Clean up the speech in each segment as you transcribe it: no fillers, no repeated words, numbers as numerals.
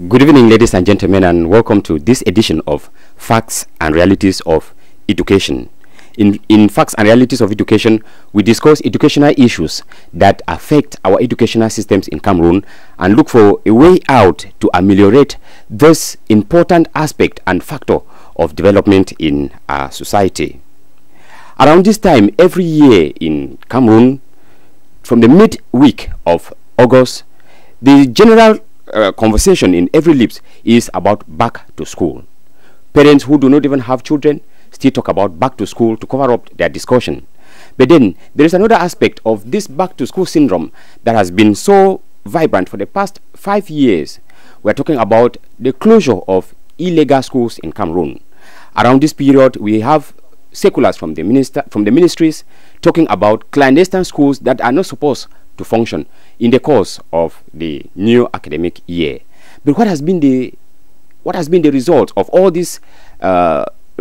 Good evening, ladies and gentlemen, and welcome to this edition of Facts and Realities of Education. In Facts and Realities of Education, we discuss educational issues that affect our educational systems in Cameroon and look for a way out to ameliorate this important aspect and factor of development in our society. Around this time every year in Cameroon, from the midweek of August, the general conversation in every lips is about back to school. Parents who do not even have children still talk about back to school to cover up their discussion. But then there is another aspect of this back to school syndrome that has been so vibrant for the past 5 years. We are talking about the closure of illegal schools in Cameroon. Around this period, we have circulars from the ministries talking about clandestine schools that are not supposed to function in the course of the new academic year. But what has been the result of all these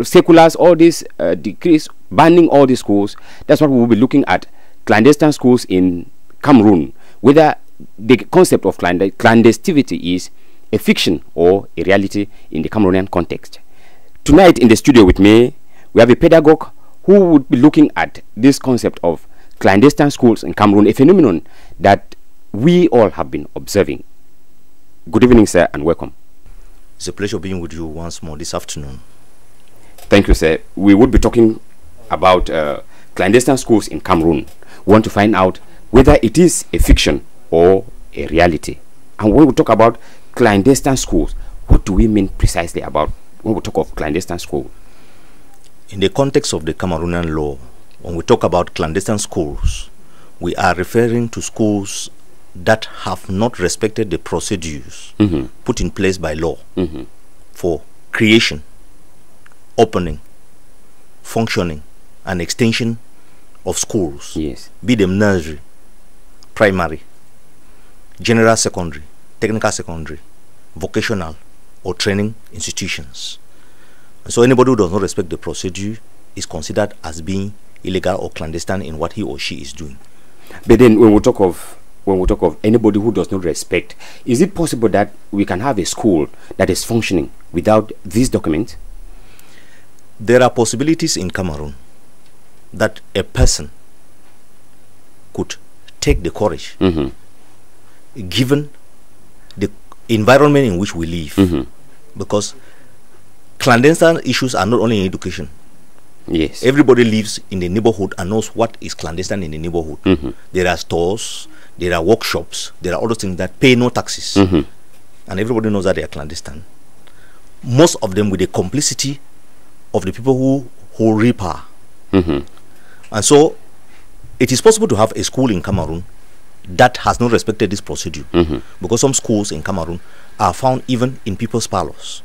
circulars, all these decrees banning all these schools? That's what we will be looking at. Clandestine schools in Cameroon, whether the concept of clandestinity is a fiction or a reality in the Cameroonian context. Tonight in the studio with me, we have a pedagogue who would be looking at this concept of clandestine schools in Cameroon, a phenomenon that we all have been observing. Good evening, sir, and welcome. It's a pleasure being with you once more this afternoon. Thank you, sir. We would be talking about clandestine schools in Cameroon. We want to find out whether it is a fiction or a reality. And when we talk about clandestine schools, what do we mean precisely about when we talk of clandestine school? In the context of the Cameroonian law, when we talk about clandestine schools, we are referring to schools that have not respected the procedures put in place by law for creation, opening, functioning, and extension of schools, be them nursery, primary, general secondary, technical secondary, vocational, or training institutions. And so anybody who does not respect the procedure is considered as being illegal or clandestine in what he or she is doing. But then when we talk of anybody who does not respect, is it possible that we can have a school that is functioning without these documents? There are possibilities in Cameroon that a person could take the courage, given the environment in which we live, because clandestine issues are not only in education. Yes. Everybody lives in the neighborhood and knows what is clandestine in the neighborhood. There are stores, there are workshops, there are other things that pay no taxes. And everybody knows that they are clandestine. Most of them with the complicity of the people who hold real power. And so it is possible to have a school in Cameroon that has not respected this procedure. Because some schools in Cameroon are found even in people's parlors.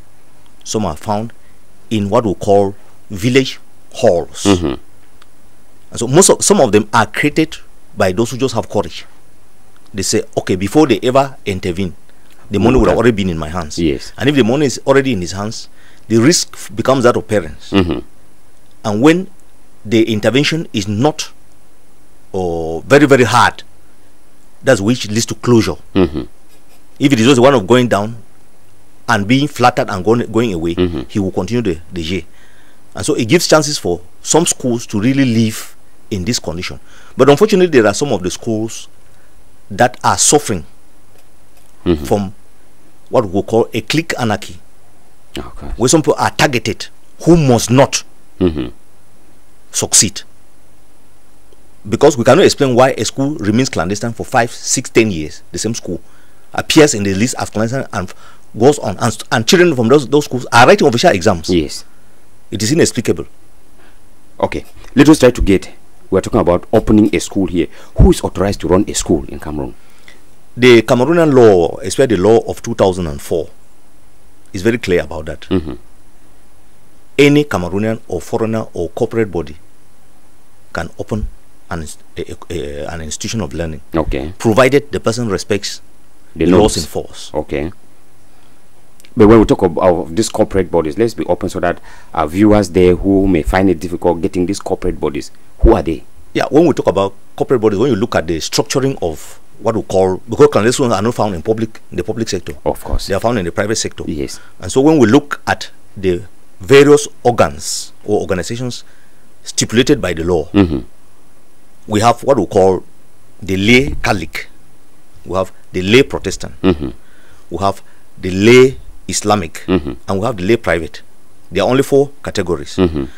Some are found in what we call village halls. And so some of them are created by those who just have courage. They say, okay, before they ever intervene, the money would have already been in my hands. Yes. And if the money is already in his hands, the risk becomes that of parents. And when the intervention is not very, very hard, that's which leads to closure. If it is just one of going down and being flattered and going away, he will continue the year. And so it gives chances for some schools to really live in this condition. But unfortunately, there are some of the schools that are suffering from what we call a clique anarchy, where some people are targeted who must not succeed. Because we cannot explain why a school remains clandestine for 5, 6, 10 years. The same school appears in the list as clandestine and goes on, and children from those schools are writing official exams. Yes. It is inexplicable. Okay, let us try to get, we're talking about opening a school here. Who is authorized to run a school in Cameroon? The Cameroonian law, especially the law of 2004, is very clear about that. Any Cameroonian or foreigner or corporate body can open an institution of learning, provided the person respects the laws in force. But when we talk about these corporate bodies, let's be open so that our viewers there who may find it difficult getting these corporate bodies, who are they? Yeah, when we talk about corporate bodies, when you look at the structuring of what we call, because clandestine schools are not found in the public sector. Of course. They are found in the private sector. Yes. And so when we look at the various organs or organizations stipulated by the law, we have what we call the lay Catholic, we have the lay Protestant, we have the lay Islamic, and we have the lay private. There are only 4 categories. And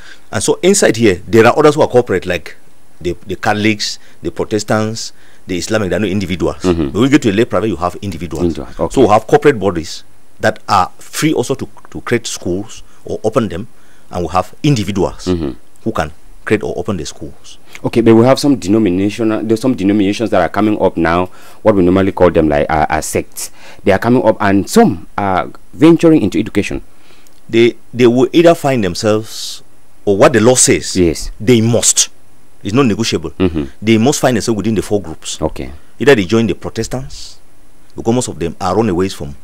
so inside here, there are others who are corporate, like the Catholics, the Protestants, the Islamic. They are no individuals. When we get to the lay private, you have individuals. Okay. So we have corporate bodies that are free also to create schools or open them, and we have individuals who can create or open the schools. Okay, but we have some there's some denominations that are coming up now, what we normally call them like sects. They are coming up, and some are venturing into education. They will either find themselves, or what the law says, yes, they must. It's not negotiable. They must find themselves within the 4 groups. Okay. Either they join the Protestants, because most of them are runaways from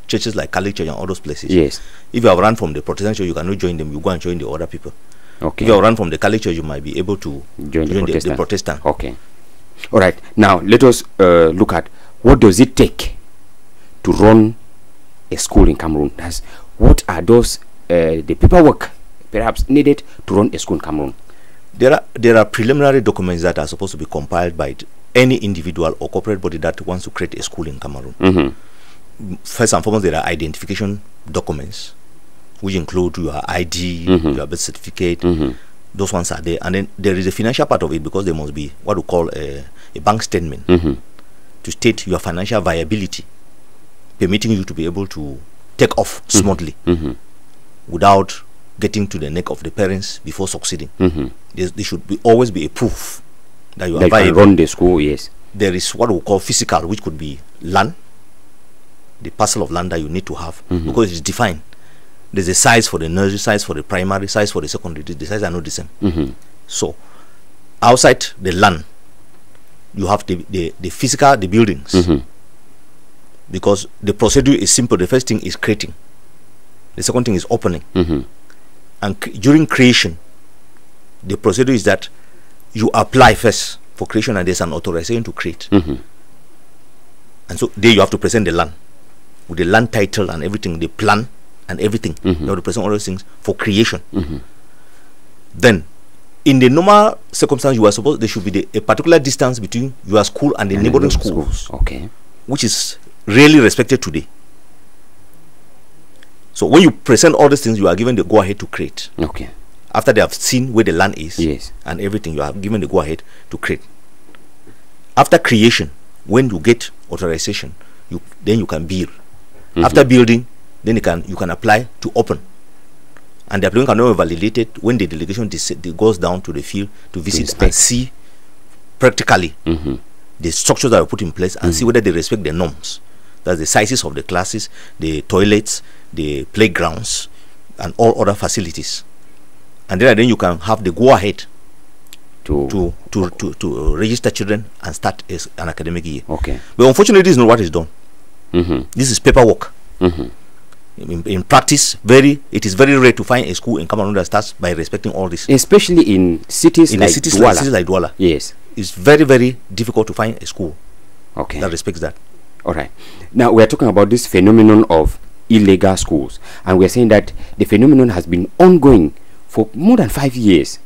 churches like Catholic Church and all those places. Yes. If you have run from the Protestant church, you cannot join them. You go and join the other people. Okay. If you have run from the Catholic Church, you might be able to join the Protestant. Okay. All right. Now let us look at what does it take to run a school in Cameroon. What are those the paperwork perhaps needed to run a school in Cameroon? There are preliminary documents that are supposed to be compiled by any individual or corporate body that wants to create a school in Cameroon. First and foremost, there are identification documents, which include your ID, your birth certificate. Those ones are there. And then there is a financial part of it, because there must be what we call a bank statement to state your financial viability, permitting you to be able to take off smoothly without getting to the neck of the parents before succeeding. There should always be a proof that you are viable. Can run the school. Yes. There is what we call physical, which could be land, the parcel of land that you need to have, because it's defined. There's a size for the nursery, size for the primary, size for the secondary. The sizes are not the same. So outside the land, you have the physical, the buildings, because the procedure is simple. The first thing is creating, the second thing is opening, and during creation, the procedure is that you apply first for creation, and there's an authorization to create. And so there you have to present the land with the land title and everything, the plan and everything. You have to present all those things for creation. Then in the normal circumstance, there should be a particular distance between your school and the neighboring schools. Okay. Which is rarely respected today. So when you present all these things, you are given the go ahead to create. Okay. After they have seen where the land is, yes, and everything, you are given the go ahead to create. After creation, when you get authorization, then you can build. After building, then you can apply to open. And the application can be validated when the delegation goes down to the field to visit and see practically the structures that are put in place, and see whether they respect the norms. That's the sizes of the classes, the toilets, the playgrounds, and all other facilities. And then you can have the go ahead to register children and start an academic year. Okay. But unfortunately, this is not what is done. This is paperwork. In practice, it is very rare to find a school in Cameroon that starts by respecting all this. Especially in cities like Douala. Cities like Douala. Yes. It's very, very difficult to find a school that respects that. All right. Now, we are talking about this phenomenon of illegal schools. And we are saying that the phenomenon has been ongoing for more than 5 years.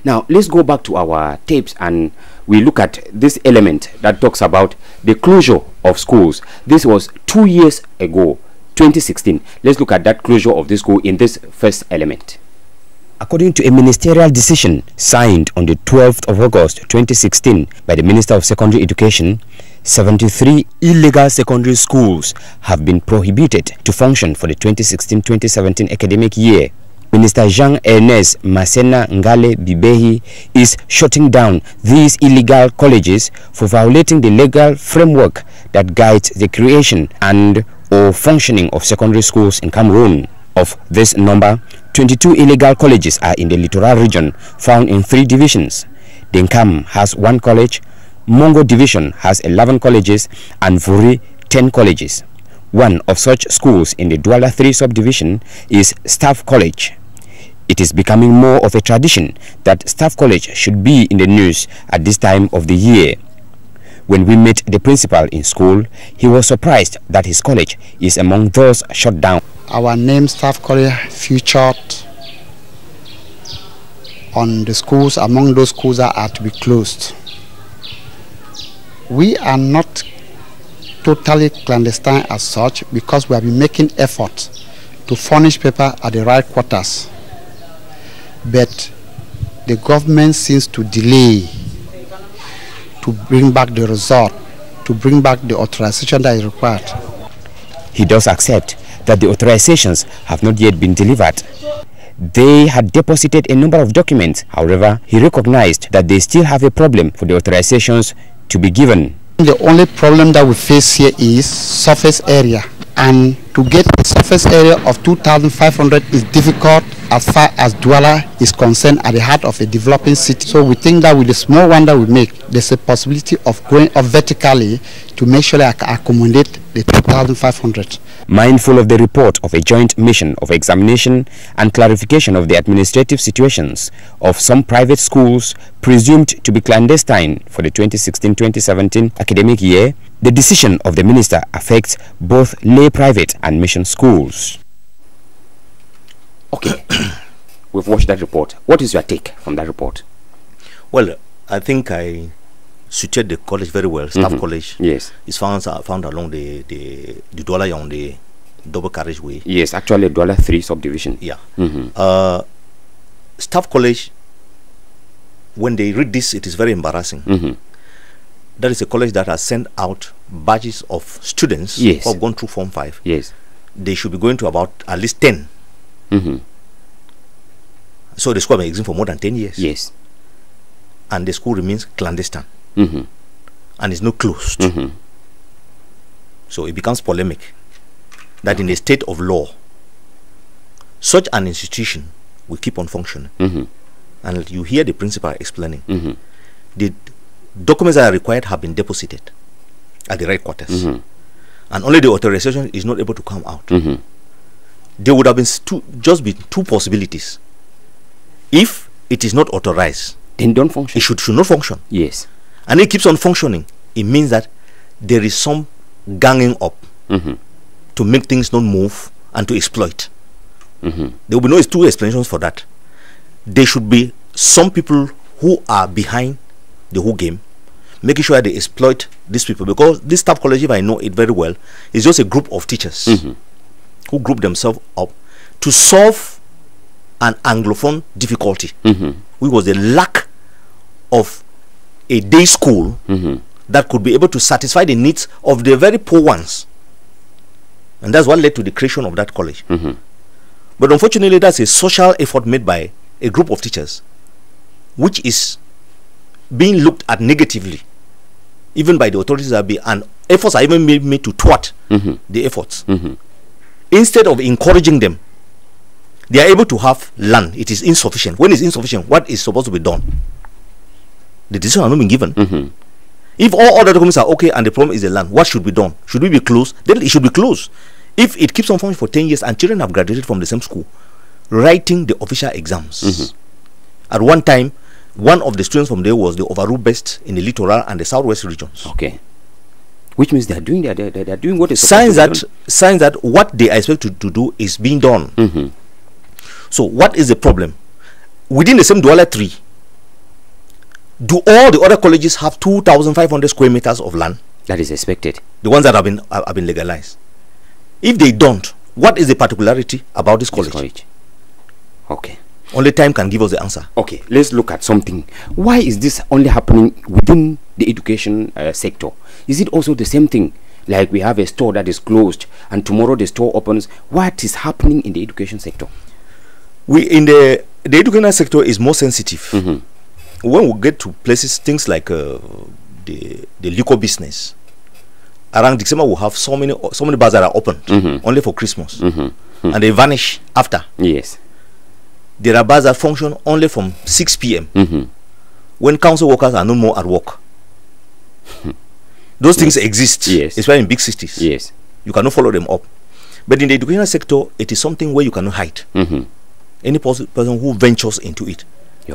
Now, let's go back to our tapes and we look at this element that talks about the closure of schools. This was 2 years ago, 2016. Let's look at that closure of the school in this first element. According to a ministerial decision signed on the 12th of August 2016 by the Minister of Secondary Education, 73 illegal secondary schools have been prohibited to function for the 2016-2017 academic year. Minister Jean-Ernest Masena Ngale Bibehi is shutting down these illegal colleges for violating the legal framework that guides the creation and or functioning of secondary schools in Cameroon. Of this number, 22 illegal colleges are in the littoral region, found in 3 divisions. Denkam has 1 college, Mongo division has 11 colleges, and Vuri 10 colleges. One of such schools in the Douala 3 subdivision is Staff College. It is becoming more of a tradition that Staff College should be in the news at this time of the year. When we met the principal in school, he was surprised that his college is among those shut down. Our name Staff College featured on the schools, among those schools that are to be closed. We are not totally clandestine as such because we have been making efforts to furnish paper at the right quarters. But the government seems to delay to bring back the result, to bring back the authorization that is required. He does accept that the authorizations have not yet been delivered. They had deposited a number of documents. However, he recognized that they still have a problem for the authorizations to be given. The only problem that we face here is surface area, and to get a surface area of 2,500 is difficult as far as Douala is concerned at the heart of a developing city. So we think that with the small one that we make, there's a possibility of growing up vertically to make sure that I can accommodate the 2,500. Mindful of the report of a joint mission of examination and clarification of the administrative situations of some private schools presumed to be clandestine for the 2016-2017 academic year, the decision of the minister affects both lay private and mission schools. Okay, we've watched that report. What is your take from that report? Well, I think I suited the college very well. Staff College. Yes. It's found along the Douala on the double carriageway. Yes, actually Douala 3 subdivision. Yeah. Staff College, when they read this, it is very embarrassing. That is a college that has sent out batches of students who have gone through Form 5. Yes. They should be going to about at least 10. So the school has been existing for more than 10 years. Yes. And the school remains clandestine. And is not closed. So it becomes polemic that in a state of law, such an institution will keep on functioning. And you hear the principal explaining. The documents that are required have been deposited at the right quarters. And only the authorization is not able to come out. There would have been just be two possibilities. If it is not authorized, then don't function. It should not function. Yes. And it keeps on functioning. It means that there is some ganging up to make things not move and to exploit. There will be no two explanations for that. There should be some people who are behind the whole game, making sure they exploit these people, because this Staff College, if I know it very well, is just a group of teachers who group themselves up to solve an Anglophone difficulty, which was the lack of a day school that could be able to satisfy the needs of the very poor ones. And that's what led to the creation of that college. But unfortunately, that's a social effort made by a group of teachers, which is being looked at negatively, even by the authorities, and efforts are even made to thwart the efforts. Instead of encouraging them, they are able to have land. It is insufficient. When it's insufficient, what is supposed to be done? The decision has not been given. If all other documents are okay and the problem is the land, what should be done? Should we be closed? Then it should be closed. If it keeps on functioning for 10 years and children have graduated from the same school, writing the official exams. At one time, one of the students from there was the overall best in the littoral and the southwest regions. Okay. Which means they are doing they're doing what is signs that what they are expected to do is being done. So what is the problem? Within the same Douala 3, do all the other colleges have 2,500 square meters of land? That is expected. The ones that have been legalized. If they don't, what is the particularity about this college? Okay. Only time can give us the answer. Okay, let's look at something. Why is this only happening within the education sector? Is it also the same thing? Like we have a store that is closed and tomorrow the store opens. What is happening in the education sector? In the educational sector is more sensitive. When we get to places, things like the liquor business, around December we'll have so many bars that are opened only for Christmas, and they vanish after. Yes. There are bars that function only from 6 p.m. when council workers are no more at work. Those things exist, especially in big cities. Yes. You cannot follow them up. But in the educational sector, it is something where you cannot hide. Any person who ventures into it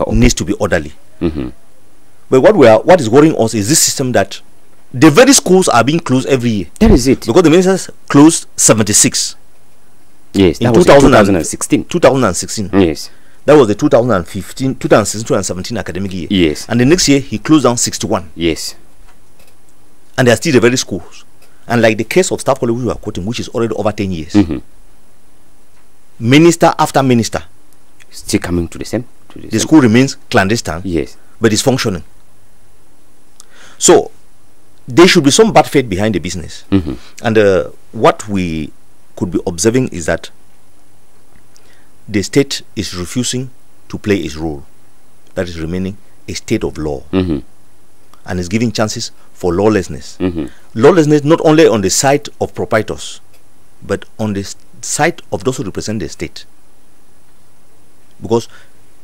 needs to be orderly. But what is worrying us is this system that The very schools are being closed every year. That is it. Because the ministers closed 76. Yes, that in was 2016. 2016. Yes. That was the 2015, 2016, 2017 academic year. Yes. And the next year, he closed down 61. Yes. And they are still the very schools. And like the case of Staff College we are quoting, which is already over 10 years. Minister after minister. Still coming to the same. The school remains clandestine. Yes. But it's functioning. So, there should be some bad faith behind the business. And what we could be observing is that the state is refusing to play its role. That is remaining a state of law. And is giving chances for lawlessness. Lawlessness not only on the side of proprietors, but on the side of those who represent the state. Because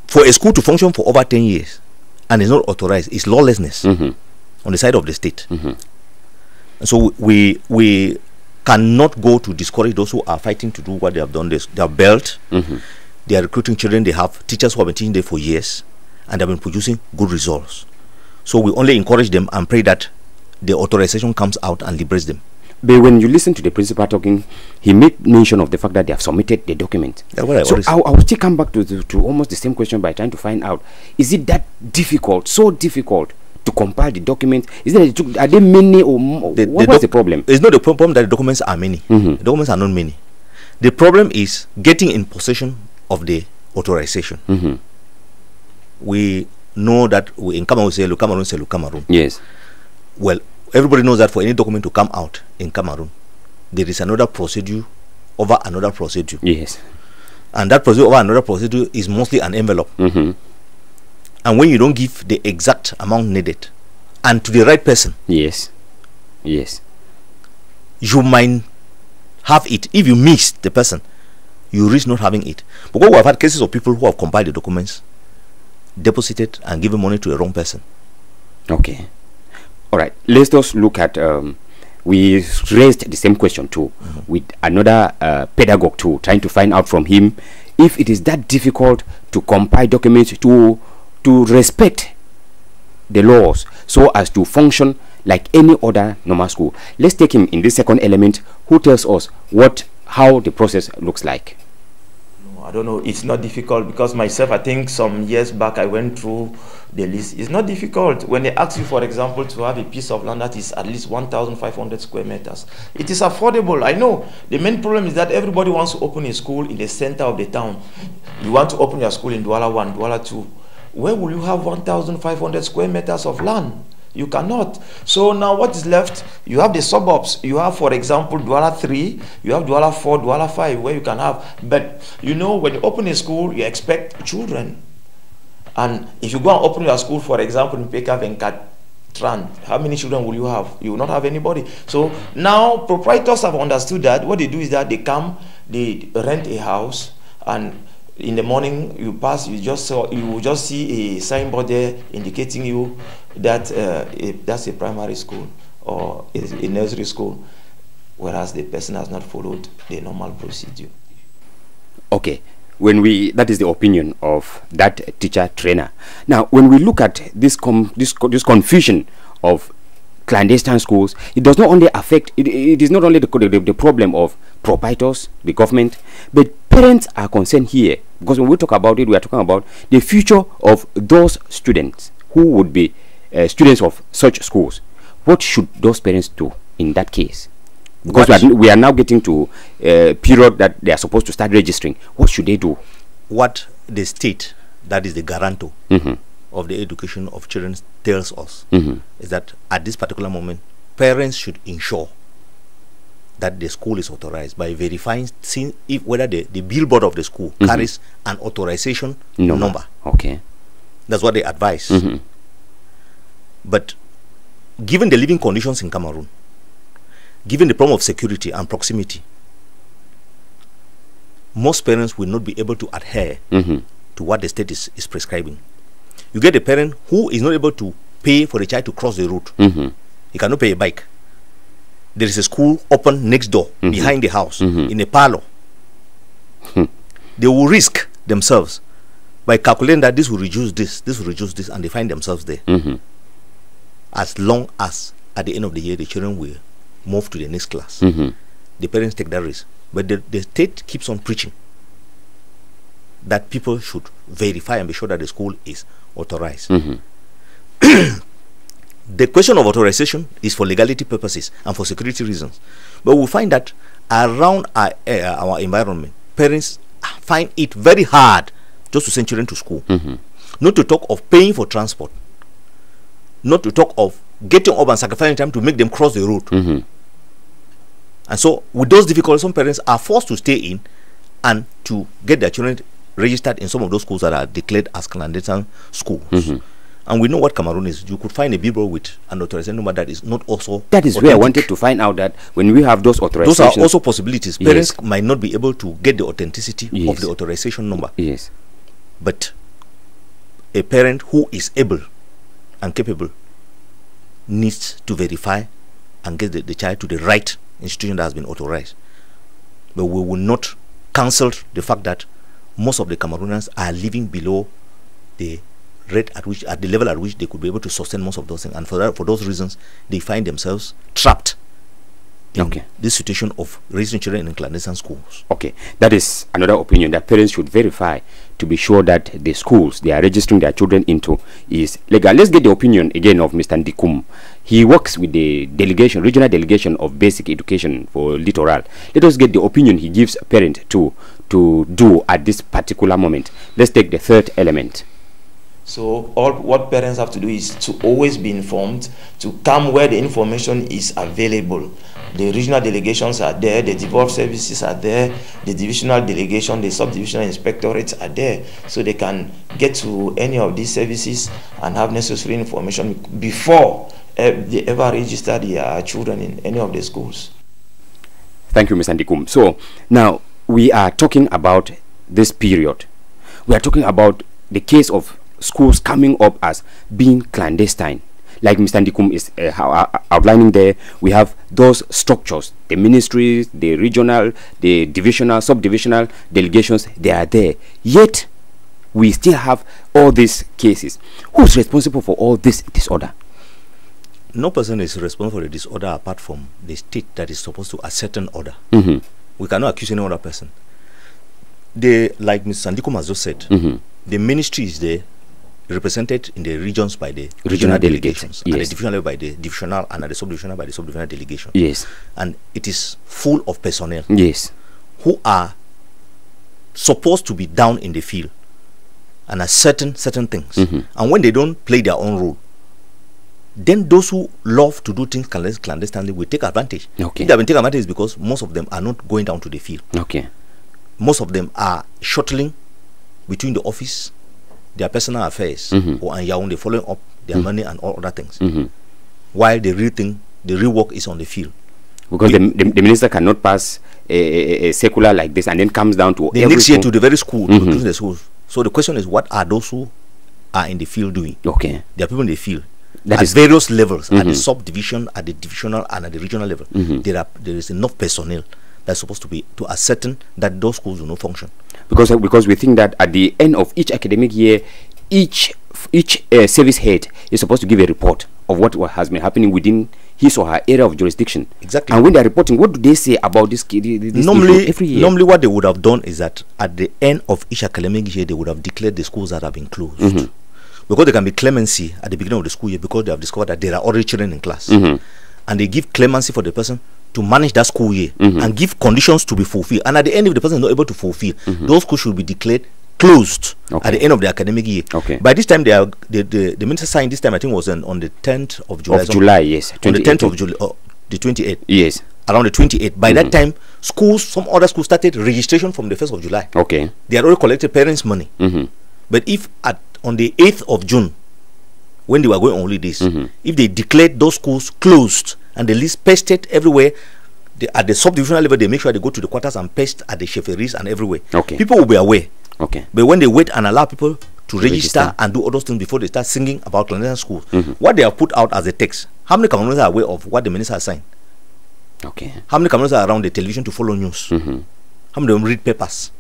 for a school to function for over 10 years and is not authorized, is lawlessness on the side of the state. And so we cannot go to discourage those who are fighting to do what they have done. They have built, they are recruiting children, they have teachers who have been teaching there for years, and they have been producing good results. So we only encourage them and pray that the authorization comes out and liberates them. But when you listen to the principal talking, he made mention of the fact that they have submitted the document. That's what so I will still come back to almost the same question by trying to find out, is it that difficult, so difficult to compile the document? Is there, are there many or more? What was the problem? It's not the problem that the documents are many. The documents are not many. The problem is getting in possession of the authorization. We know that in Cameroon we say Cameroon. Yes. Well, everybody knows that for any document to come out in Cameroon, there is another procedure over another procedure. Yes. And that procedure over another procedure is mostly an envelope. And when you don't give the exact amount needed and to the right person, yes, you might have it. If you miss the person, you risk not having it. Because we have had cases of people who have compiled the documents, deposited and given money to the wrong person. Okay. All right. Let's just look at we raised the same question too with another pedagogue too, trying to find out from him if it is that difficult to compile documents to respect the laws so as to function like any other normal school. Let's take him in this second element, who tells us how the process looks like. I don't know, it's not difficult because myself, I think some years back I went through the list. It's not difficult. When they ask you, for example, to have a piece of land that is at least 1,500 square meters, it is affordable. I know. The main problem is that everybody wants to open a school in the center of the town. You want to open your school in Douala 1, Douala 2. Where will you have 1,500 square meters of land? You cannot. So now what is left? You have the suburbs. You have, for example, Douala 3, you have Douala 4, Douala 5, where you can have. But, you know, when you open a school, you expect children. And if you go and open your school, for example, in Peka Venkatran, how many children will you have? You will not have anybody. So now proprietors have understood that. What they do is that they come, they rent a house, and in the morning you pass, you will just see a signboard there indicating you that that's a primary school or a nursery school, whereas the person has not followed the normal procedure. Okay, that is the opinion of that teacher trainer. Now, when we look at this confusion of clandestine schools, it does not only affect, it is not only the problem of proprietors, the government, but parents are concerned here, because when we talk about it, we are talking about the future of those students who would be students of such schools. What should those parents do in that case? Because we are now getting to a period that they are supposed to start registering. What should they do? What the state, that is the guarantor of the education of children, tells us is that at this particular moment, parents should ensure that the school is authorized by verifying, seeing whether the billboard of the school carries an authorization number. Okay, that's what they advise. But given the living conditions in Cameroon, given the problem of security and proximity, most parents will not be able to adhere to what the state is prescribing. You get a parent who is not able to pay for the child to cross the road. He cannot pay a bike. There is a school open next door, behind the house, in a parlor. They will risk themselves by calculating that this will reduce this, and they find themselves there. As long as at the end of the year, the children will move to the next class. Mm-hmm. The parents take that risk. But the state keeps on preaching that people should verify and be sure that the school is authorized. Mm-hmm. The question of authorization is for legality purposes and for security reasons. But we find that around our environment, parents find it very hard just to send children to school. Mm-hmm. Not to talk of paying for transport. Not to talk of getting up and sacrificing time to make them cross the road. Mm-hmm. And so, with those difficulties, some parents are forced to stay in and to get their children registered in some of those schools that are declared as clandestine schools. Mm-hmm. And we know what Cameroon is. You could find a billboard with an authorization number that is not also That is where I wanted to find out that when we have those authorizations, those are also possibilities. Yes. Parents might not be able to get the authenticity Yes. of the authorization number. Yes. But a parent who is able and capable needs to verify and get the child to the right institution that has been authorized. But we will not cancel the fact that most of the Cameroonians are living below the rate at which, at the level at which they could be able to sustain most of those things, and for those reasons they find themselves trapped in this situation of raising children in clandestine schools. Okay, that is another opinion, that parents should verify to be sure that the schools they are registering their children into is legal. Let's get the opinion again of Mr. Ndikum. He works with the delegation, regional delegation of basic education for Littoral. Let us get the opinion he gives a parent to do at this particular moment. Let's take the third element. So all what parents have to do is to always be informed, to come where the information is available. The regional delegations are there, the devolved services are there, the divisional delegation, the subdivisional inspectorates are there, so they can get to any of these services and have necessary information before they ever register their children in any of the schools. Thank you, Mr. Ndikum. So now we are talking about this period. We are talking about the case of schools coming up as being clandestine. Like Mr. Ndikum is outlining there, we have those structures, the ministries, the regional, the divisional, subdivisional delegations, they are there. Yet, we still have all these cases. Who's responsible for all this disorder? No person is responsible for the disorder apart from the state that is supposed to ascertain order. Mm-hmm. We cannot accuse any other person. Like Mr. Ndikum has just said, mm-hmm. the ministry is there, represented in the regions by the regional delegations, yes. at the divisional level by the divisional, and at the subdivisional by the subdivisional delegation. Yes. And it is full of personnel. Yes. Who are supposed to be down in the field and are certain things. Mm-hmm. And when they don't play their own role, then those who love to do things clandestinely will take advantage. Okay. If they have been taking advantage, is because most of them are not going down to the field. Okay. Most of them are shuttling between the office, their personal affairs, mm-hmm. or and Yaoundé following up their mm-hmm. money and all other things. Mm-hmm. While the real thing, the real work is on the field. Because the minister cannot pass a circular like this and then comes down to the next year to the very school, mm-hmm. to the schools. So the question is, what are those who are in the field doing? Okay. There are people in the field that at is various levels, mm-hmm. at the subdivision, at the divisional, and at the regional level. Mm-hmm. There is enough personnel that's supposed to be to ascertain that those schools will not function. Because we think that at the end of each academic year, each service head is supposed to give a report of what has been happening within his or her area of jurisdiction. Exactly. And when they are reporting, what do they say about this normally, every year? Normally what they would have done is that at the end of each academic year, they would have declared the schools that have been closed. Mm-hmm. Because there can be clemency at the beginning of the school year because they have discovered that there are already children in class. Mm-hmm. And they give clemency for the person to manage that school year, mm-hmm. and give conditions to be fulfilled. And at the end, if the person is not able to fulfill, mm-hmm. those schools should be declared closed at the end of the academic year. Okay. By this time, the minister signed this time, I think, was on the 10th of July. Of July, yes. On the 10th of July, the 28th. Yes. Around the 28th. By mm-hmm. that time, schools, some other schools started registration from the 1st of July. Okay. They had already collected parents' money. Mm-hmm. But if on the 8th of June, when they were going on holidays, mm-hmm. if they declared those schools closed and the list pasted everywhere, at the subdivisional level, they make sure they go to the quarters and paste at the chefferis and everywhere. Okay. People will be aware. Okay. But when they wait and allow people to register and do all those things before they start singing about clandestine schools, mm-hmm. what they have put out as a text, how many Cameroonians are aware of what the minister has signed? Okay. How many Cameroonians are around the television to follow news? Mm-hmm. How many of them read papers?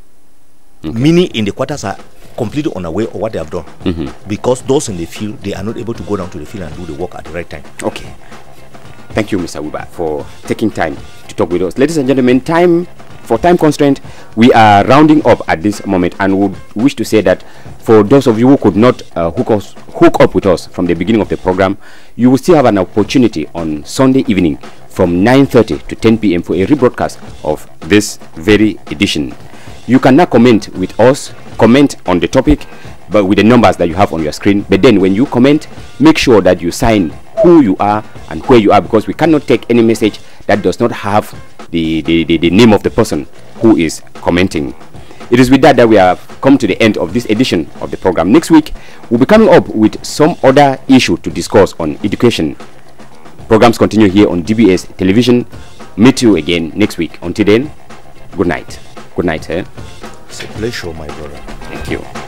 Okay. Many in the quarters are completely unaware of what they have done, mm-hmm. because those in the field, they are not able to go down to the field and do the work at the right time. Okay. Thank you, Mr. Wiba, for taking time to talk with us. Ladies and gentlemen, for time constraint, we are rounding up at this moment, and would wish to say that for those of you who could not hook up with us from the beginning of the program, you will still have an opportunity on Sunday evening from 9:30 to 10 p.m. for a rebroadcast of this very edition. You can now comment with us, comment on the topic, but with the numbers that you have on your screen. But then when you comment, make sure that you sign who you are and where you are, because we cannot take any message that does not have the name of the person who is commenting. It is with that we have come to the end of this edition of the program. Next week, we'll be coming up with some other issue to discuss on education. Programs continue here on DBS Television. Meet you again next week. Until then, good night. Good night, sir. It's a pleasure, my brother. Thank you.